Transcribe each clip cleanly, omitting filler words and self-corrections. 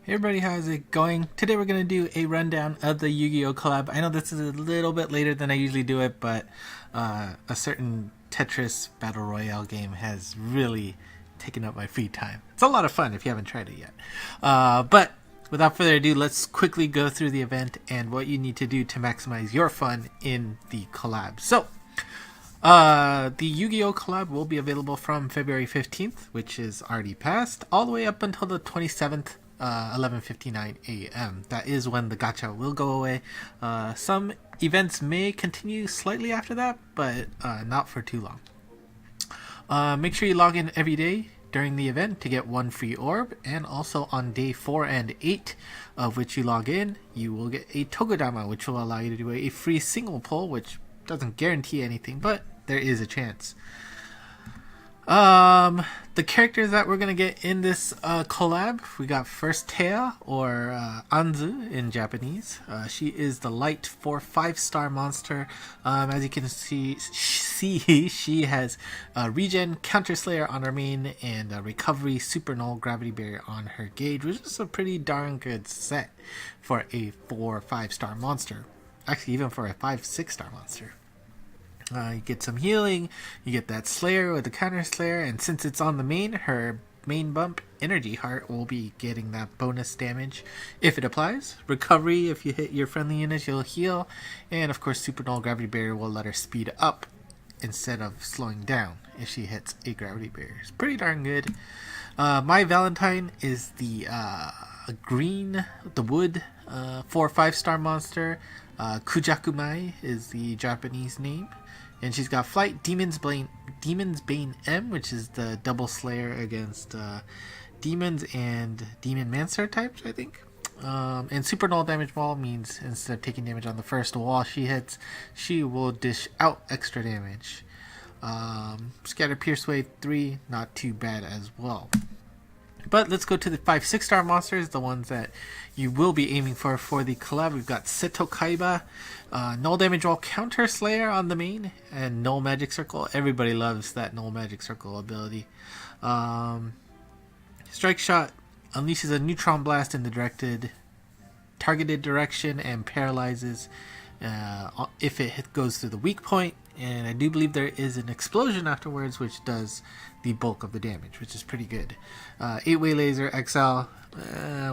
Hey everybody, how's it going? Today we're going to do a rundown of the Yu-Gi-Oh! Collab. I know this is a little bit later than I usually do it, but a certain Tetris Battle Royale game has really taken up my free time. It's a lot of fun if you haven't tried it yet. But without further ado, let's quickly go through the event and what you need to do to maximize your fun in the collab. So, the Yu-Gi-Oh! Collab will be available from February 15th, which is already passed, all the way up until the 27th. 11:59 a.m. That is when the gacha will go away. Some events may continue slightly after that, but not for too long. Make sure you log in every day during the event to get one free orb, and also on day 4 and 8 of which you log in, you will get a Togodama, which will allow you to do a free single pull, which doesn't guarantee anything, but there is a chance. The characters that we're gonna get in this collab, we got first Tea, or Anzu in Japanese. She is the light 5-star monster. As you can see, she has regen, counter slayer on her main, and recovery, super null, gravity barrier on her gauge, which is a pretty darn good set for a 4-5-star monster. Actually, even for a 5-6-star monster. You get some healing, you get that Slayer with the counter Slayer, and since it's on the main, her main bump, Energy Heart, will be getting that bonus damage if it applies. Recovery, if you hit your friendly units, you'll heal, and of course Super Null Gravity Barrier will let her speed up instead of slowing down if she hits a Gravity Barrier. It's pretty darn good. My Valentine is the green, the wood, 4-5-star monster. Kujakumai is the Japanese name. And she's got Flight, Demon's Bane M, which is the double slayer against demons and demon mancer types, I think. And super null damage wall means instead of taking damage on the first wall she hits, she will dish out extra damage. Scatter Pierce Wave 3, not too bad as well. But let's go to the 5-6-star monsters, the ones that you will be aiming for the collab. We've got Seto Kaiba, null damage wall, counter slayer on the main, and null magic circle. Everybody loves that null magic circle ability. Strike shot unleashes a neutron blast in the targeted direction and paralyzes if it goes through the weak point. And I do believe there is an explosion afterwards, which does the bulk of the damage, which is pretty good. 8-way laser XL,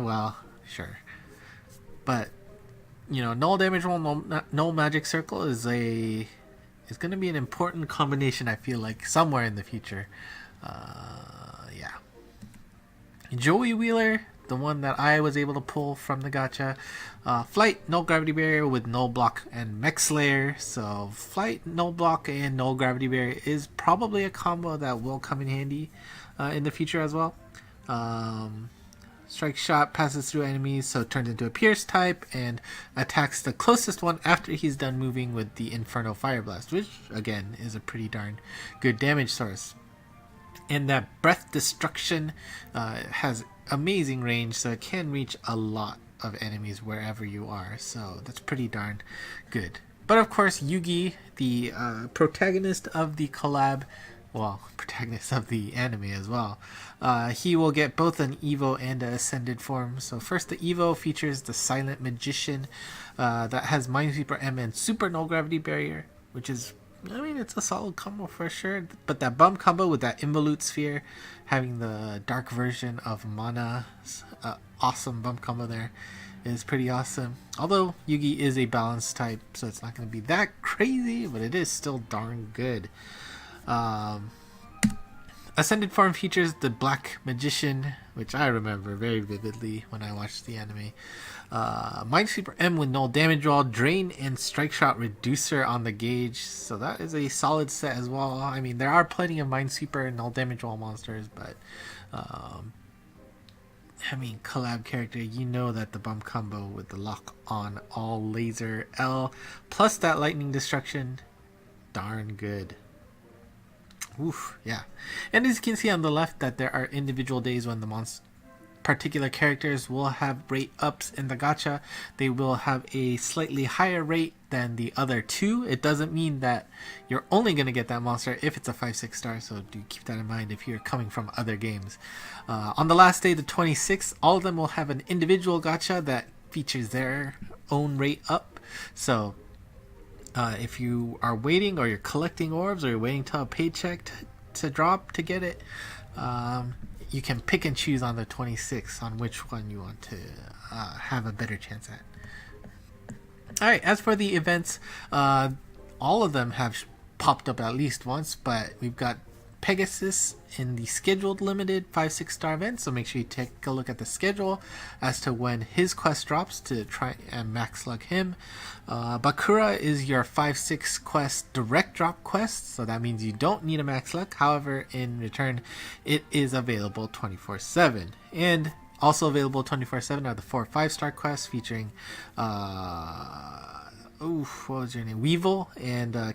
well, sure. But, you know, null damage roll, null magic circle is going to be an important combination, I feel like, somewhere in the future. Yeah. Joey Wheeler, the one that I was able to pull from the gacha. Flight, null gravity barrier with null block and mech slayer. So flight, null block, and null gravity barrier is probably a combo that will come in handy in the future as well. Strike shot passes through enemies, so it turns into a pierce type and attacks the closest one after he's done moving with the Inferno Fire Blast, which again is a pretty darn good damage source. And that breath destruction has amazing range, so it can reach a lot of enemies wherever you are, so that's pretty darn good. But of course, Yugi, the protagonist of the collab, well, protagonist of the anime as well, he will get both an Evo and an Ascended form. So first, the Evo features the Silent Magician that has Minesweeper M and Super Null Gravity Barrier, which is, I mean, it's a solid combo for sure. But that bump combo with that Involute Sphere, having the dark version of Mana's awesome bump combo there, is pretty awesome. Although Yugi is a balanced type, so it's not going to be that crazy, but it is still darn good. Ascended form features the Black Magician, which I remember very vividly when I watched the anime. Minesweeper M with null damage roll, drain, and strike shot reducer on the gauge, so that is a solid set as well. I mean, there are plenty of Minesweeper and null damage roll monsters, but I mean, collab character, you know that the bump combo with the lock on all laser L plus that lightning destruction, darn good. Oof, yeah. And as you can see on the left, that there are individual days when the particular characters will have rate ups in the gacha. They will have a slightly higher rate than the other two. It doesn't mean that you're only going to get that monster if it's a 5-6 star, so do keep that in mind if you're coming from other games. On the last day, the 26th, all of them will have an individual gacha that features their own rate up. So if you are waiting, or you're collecting orbs, or you're waiting till a paycheck to drop to get it, you can pick and choose on the 26th on which one you want to have a better chance at. Alright, as for the events, all of them have popped up at least once, but we've got Pegasus in the scheduled limited 5-6 star event, so make sure you take a look at the schedule as to when his quest drops to try and max slug him. Bakura is your 5-6 quest direct drop quest, so that means you don't need a max slug. However, in return, it is available 24/7. And also available 24/7 are the 4-5 star quests featuring what was your name? Weevil and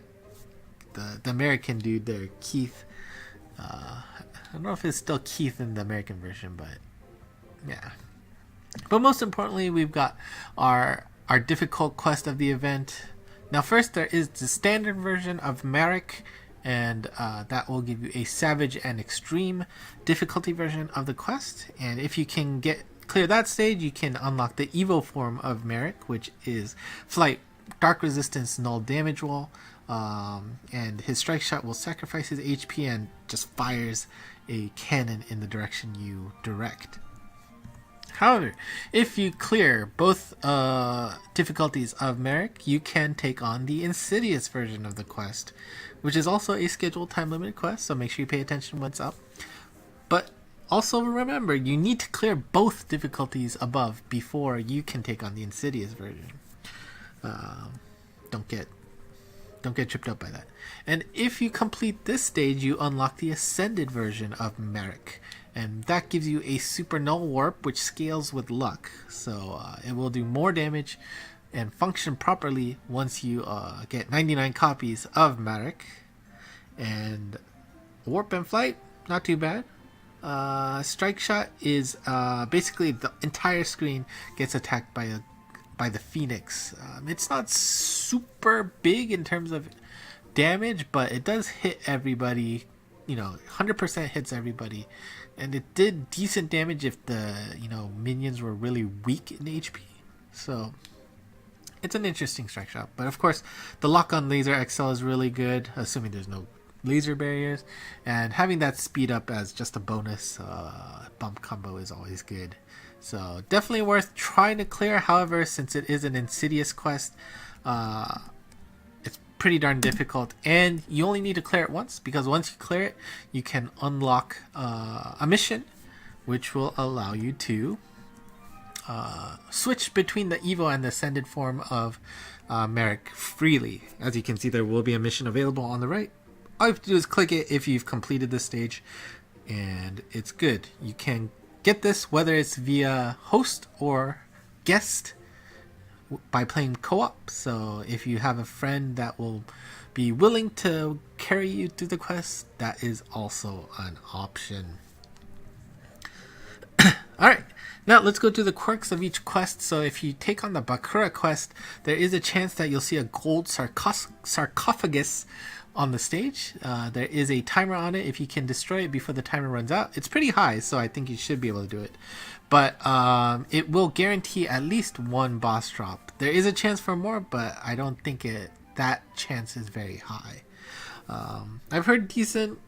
the American dude there, Keith. I don't know if it's still Keith in the American version, but yeah. But most importantly, we've got our difficult quest of the event. Now first, there is the standard version of Marik, and that will give you a savage and extreme difficulty version of the quest. And if you can clear that stage, you can unlock the Evo form of Marik, which is Flight, Dark Resistance, Null Damage Wall. And his strike shot will sacrifice his HP and just fires a cannon in the direction you direct. However, if you clear both difficulties of Marik, you can take on the Insidious version of the quest, which is also a scheduled time limited quest, so make sure you pay attention when it's up. But also remember, you need to clear both difficulties above before you can take on the Insidious version. Don't get tripped up by that. And if you complete this stage, you unlock the Ascended version of Marik, and that gives you a super null warp which scales with luck, so it will do more damage and function properly once you get 99 copies of Marik. And warp and flight, not too bad. Strike shot is basically the entire screen gets attacked by the Phoenix. It's not super big in terms of damage, but it does hit everybody. 100% hits everybody, and it did decent damage if the minions were really weak in HP. So it's an interesting strike shot. But of course, the lock on laser XL is really good, assuming there's no laser barriers, and having that speed up as just a bonus bump combo is always good. So definitely worth trying to clear. However, since it is an Insidious quest, it's pretty darn difficult, and you only need to clear it once, because once you clear it, you can unlock a mission which will allow you to switch between the Evo and the Ascended form of Marik freely. As you can see, there will be a mission available on the right. All you have to do is click it if you've completed this stage, and it's good. You can get this whether it's via host or guest by playing co-op. So if you have a friend that will be willing to carry you through the quest, that is also an option. Alright, now let's go to the quirks of each quest. So if you take on the Bakura quest, there is a chance that you'll see a gold sarcophagus on the stage. There is a timer on it. If you can destroy it before the timer runs out, it's pretty high, so I think you should be able to do it. But it will guarantee at least one boss drop. There is a chance for more, but I don't think that chance is very high. I've heard decent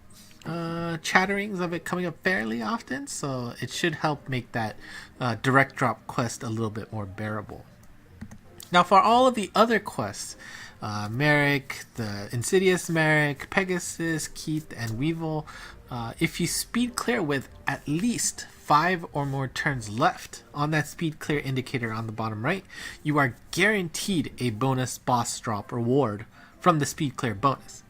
chatterings of it coming up fairly often, so it should help make that direct drop quest a little bit more bearable. Now for all of the other quests, Marik, the Insidious Marik, Pegasus, Keith, and Weevil, if you speed clear with at least 5 or more turns left on that speed clear indicator on the bottom right, you are guaranteed a bonus boss drop reward from the speed clear bonus.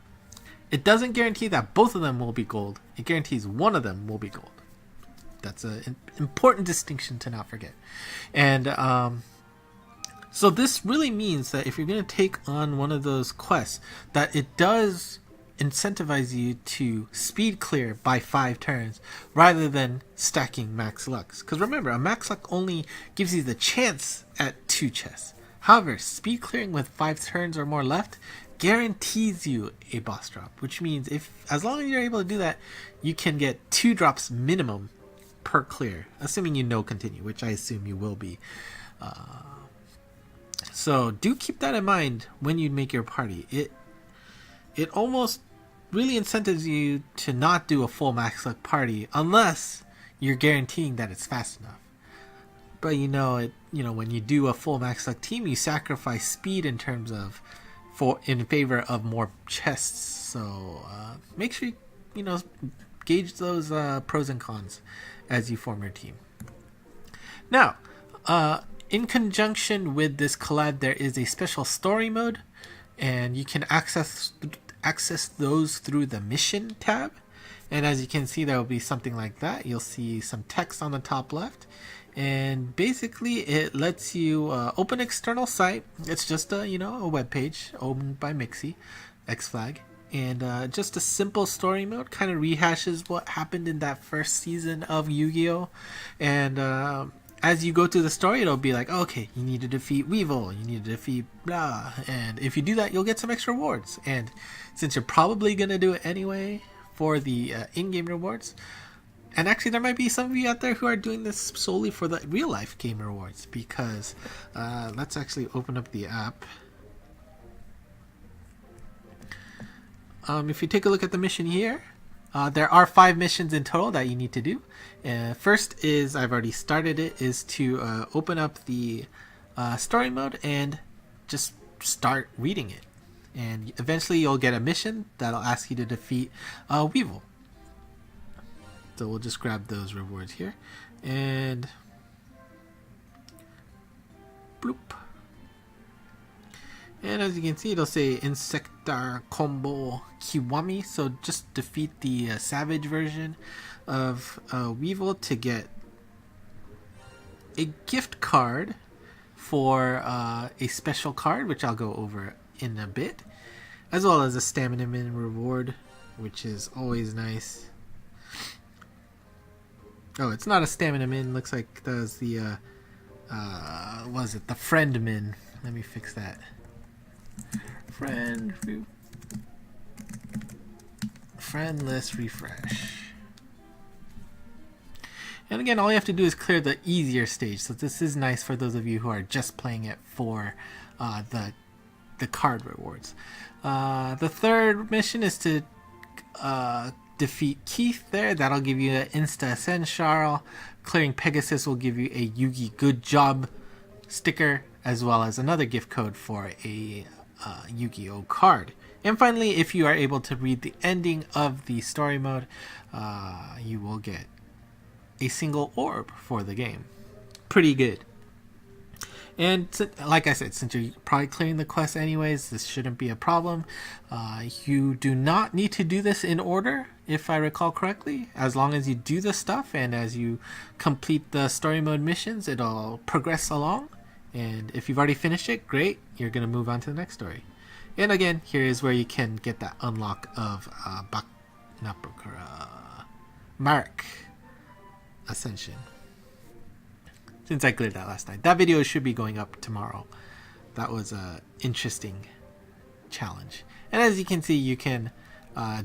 It doesn't guarantee that both of them will be gold. It guarantees one of them will be gold. That's an important distinction to not forget. And so this really means that if you're going to take on one of those quests, that it does incentivize you to speed clear by 5 turns rather than stacking max lucks. Because remember, a max luck only gives you the chance at 2 chests. However, speed clearing with 5 turns or more left guarantees you a boss drop, which means as long as you're able to do that, you can get 2 drops minimum per clear, assuming you know continue, which I assume you will be. So do keep that in mind when you make your party. It almost really incentives you to not do a full max luck party unless you're guaranteeing that it's fast enough. But when you do a full max luck team, you sacrifice speed in favor of more chests. So make sure you gauge those pros and cons as you form your team. Now, in conjunction with this collab, there is a special story mode, and you can access those through the mission tab. And as you can see, there will be something like that. You'll see some text on the top left, and basically it lets you open external site. It's just a web page owned by Mixi, xFlag, and just a simple story mode. Kind of rehashes what happened in that first season of Yu-Gi-Oh, and as you go through the story, it'll be like, okay, you need to defeat Weevil, you need to defeat blah, and if you do that, you'll get some extra rewards. And since you're probably gonna do it anyway for the in-game rewards, and actually there might be some of you out there who are doing this solely for the real-life game rewards, because let's actually open up the app. If you take a look at the mission here, there are 5 missions in total that you need to do. First is, I've already started it, is to open up the story mode and just start reading it. And eventually you'll get a mission that'll ask you to defeat Weevil. So we'll just grab those rewards here. And bloop. And as you can see, it'll say Insectar Combo Kiwami. So just defeat the Savage version of Weevil to get a gift card for a special card, which I'll go over in a bit, as well as a Stamina Min reward, which is always nice. Oh, it's not a Stamina Min. Looks like that was the was it the Friend Min? Let me fix that. Friendless refresh. And again, all you have to do is clear the easier stage. So this is nice for those of you who are just playing it for the card rewards. The third mission is to defeat Keith there. That'll give you an Insta Ascend Charl. Clearing Pegasus will give you a Yugi Good Job sticker, as well as another gift code for a YuGiOh card. And finally, if you are able to read the ending of the story mode, you will get a single orb for the game. Pretty good. And like I said, since you're probably clearing the quest anyways, this shouldn't be a problem. You do not need to do this in order, if I recall correctly. As long as you do the stuff and as you complete the story mode missions, it'll progress along. And if you've already finished it, great, you're going to move on to the next story. And again, here is where you can get that unlock of Marik Ascension. Since I cleared that last night. That video should be going up tomorrow. That was an interesting challenge. And as you can see, you can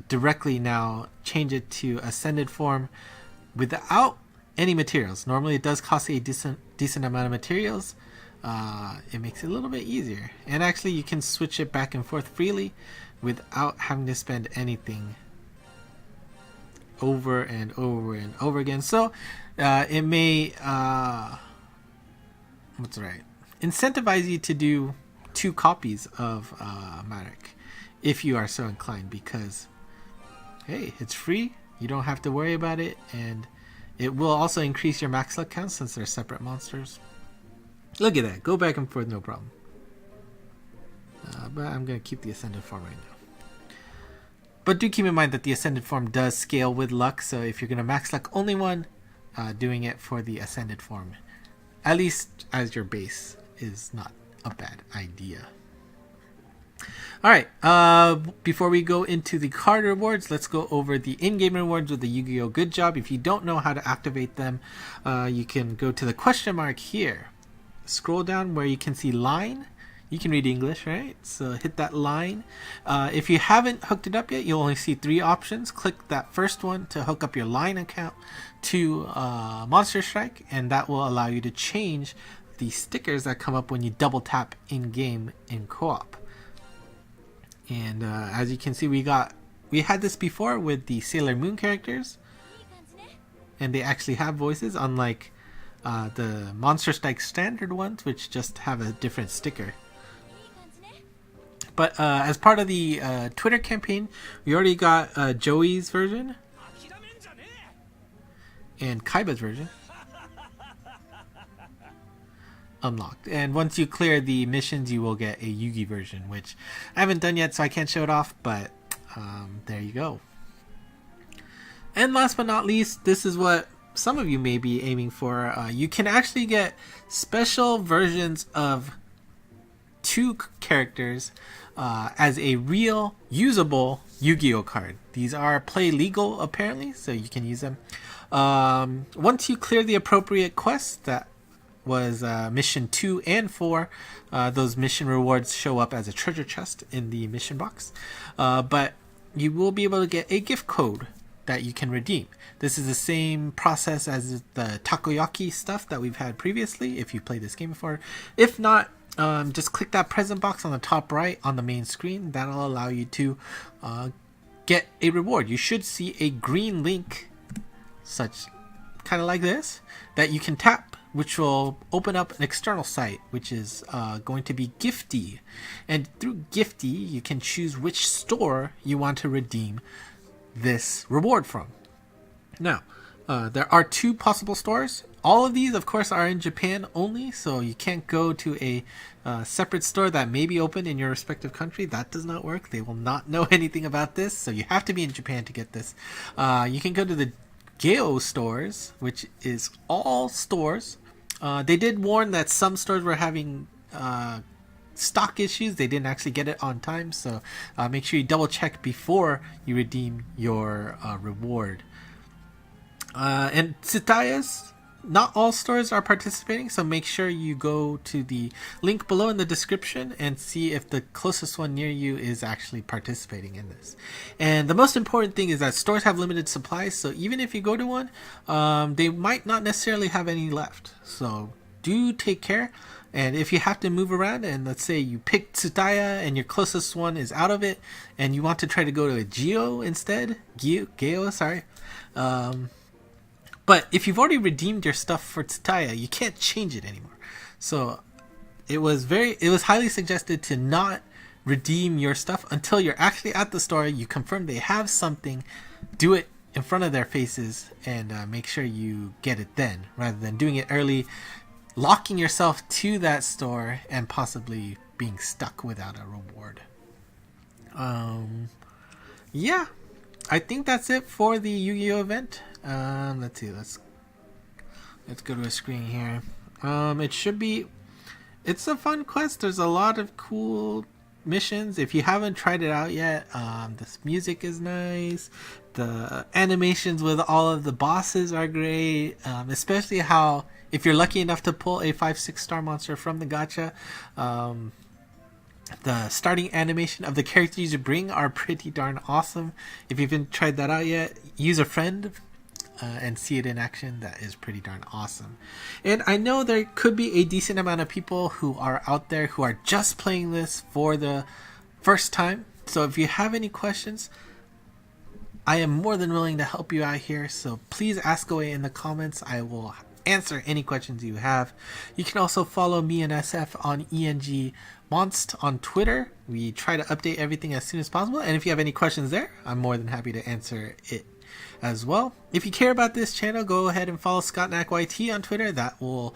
directly now change it to Ascended form without any materials. Normally it does cost a decent amount of materials. It makes it a little bit easier. And actually you can switch it back and forth freely without having to spend anything over and over and over again. So it may incentivize you to do 2 copies of Marik if you are so inclined, because hey, it's free, you don't have to worry about it, and it will also increase your max luck count since they're separate monsters. Look at that, go back and forth, no problem. But I'm going to keep the Ascended form right now. But do keep in mind that the Ascended form does scale with luck, so if you're going to max luck only one, doing it for the Ascended form, at least as your base, is not a bad idea. All right. Before we go into the card rewards, let's go over the in-game rewards with the Yu-Gi-Oh! Good Job. If you don't know how to activate them, you can go to the question mark here. Scroll down where you can see line. You can read English, right? So hit that line. If you haven't hooked it up yet, you'll only see 3 options. Click that first one to hook up your line account to Monster Strike, and that will allow you to change the stickers that come up when you double tap in-game in co-op. And as you can see, we had this before with the Sailor Moon characters, and they actually have voices, unlike the Monster Strike standard ones, which just have a different sticker. But as part of the Twitter campaign, we already got Joey's version and Kaiba's version unlocked. And once you clear the missions, you will get a Yugi version, which I haven't done yet, so I can't show it off, but there you go. And last but not least, this is what some of you may be aiming for. You can actually get special versions of 2 characters as a real usable Yu-Gi-Oh card. These are play legal apparently, so you can use them. Once you clear the appropriate quests, that was mission 2 and 4, those mission rewards show up as a treasure chest in the mission box, but you will be able to get a gift code that you can redeem. This is the same process as the takoyaki stuff that we've had previously if you played this game before. If not, just click that present box on the top right on the main screen. That'll allow you to get a reward. You should see a green link, such kind of like this, that you can tap, which will open up an external site, which is going to be Gifty. And through Gifty, you can choose which store you want to redeem this reward from. Now, there are 2 possible stores. All of these, of course, are in Japan only, so you can't go to a separate store that may be open in your respective country. That does not work. They will not know anything about this, so you have to be in Japan to get this. You can go to the YuGiOh stores, which is all stores. They did warn that some stores were having stock issues. They didn't actually get it on time, so make sure you double check before you redeem your reward. And Tsutaya's, not all stores are participating, so make sure you go to the link below in the description and see if the closest one near you is actually participating in this. And the most important thing is that stores have limited supplies, so even if you go to one, they might not necessarily have any left. So do take care. And if you have to move around, and let's say you pick Tsutaya and your closest one is out of it, and you want to try to go to a YuGiOh instead, YuGiOh, sorry. But if you've already redeemed your stuff for Tsutaya, you can't change it anymore. So it was highly suggested to not redeem your stuff until you're actually at the store, you confirm they have something, do it in front of their faces, and make sure you get it then, rather than doing it early, locking yourself to that store and possibly being stuck without a reward. Yeah, I think that's it for the Yu-Gi-Oh event. Let's see, let's go to a screen here. It's a fun quest. There's a lot of cool missions. If you haven't tried it out yet, this music is nice. The animations with all of the bosses are great, especially how, if you're lucky enough to pull a 5-6 star monster from the gacha, the starting animation of the characters you bring are pretty darn awesome. If you haven't tried that out yet, use a friend and see it in action. That is pretty darn awesome. And I know there could be a decent amount of people who are out there who are just playing this for the first time. So if you have any questions, I am more than willing to help you out here. So please ask away in the comments. I will answer any questions you have. You can also follow me and SF on ENG Monst on Twitter. We try to update everything as soon as possible, and if you have any questions there, I'm more than happy to answer it as well. If you care about this channel, go ahead and follow ScottNackYT on Twitter. That will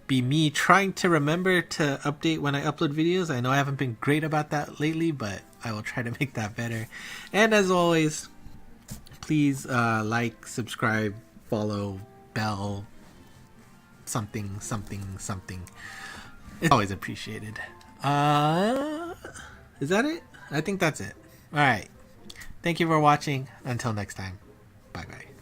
be me trying to remember to update when I upload videos. I know I haven't been great about that lately, but I will try to make that better. And as always, please like, subscribe, follow, bell, something. It's always appreciated. Is that it? I think that's it. Alright. Thank you for watching. Until next time. Bye bye.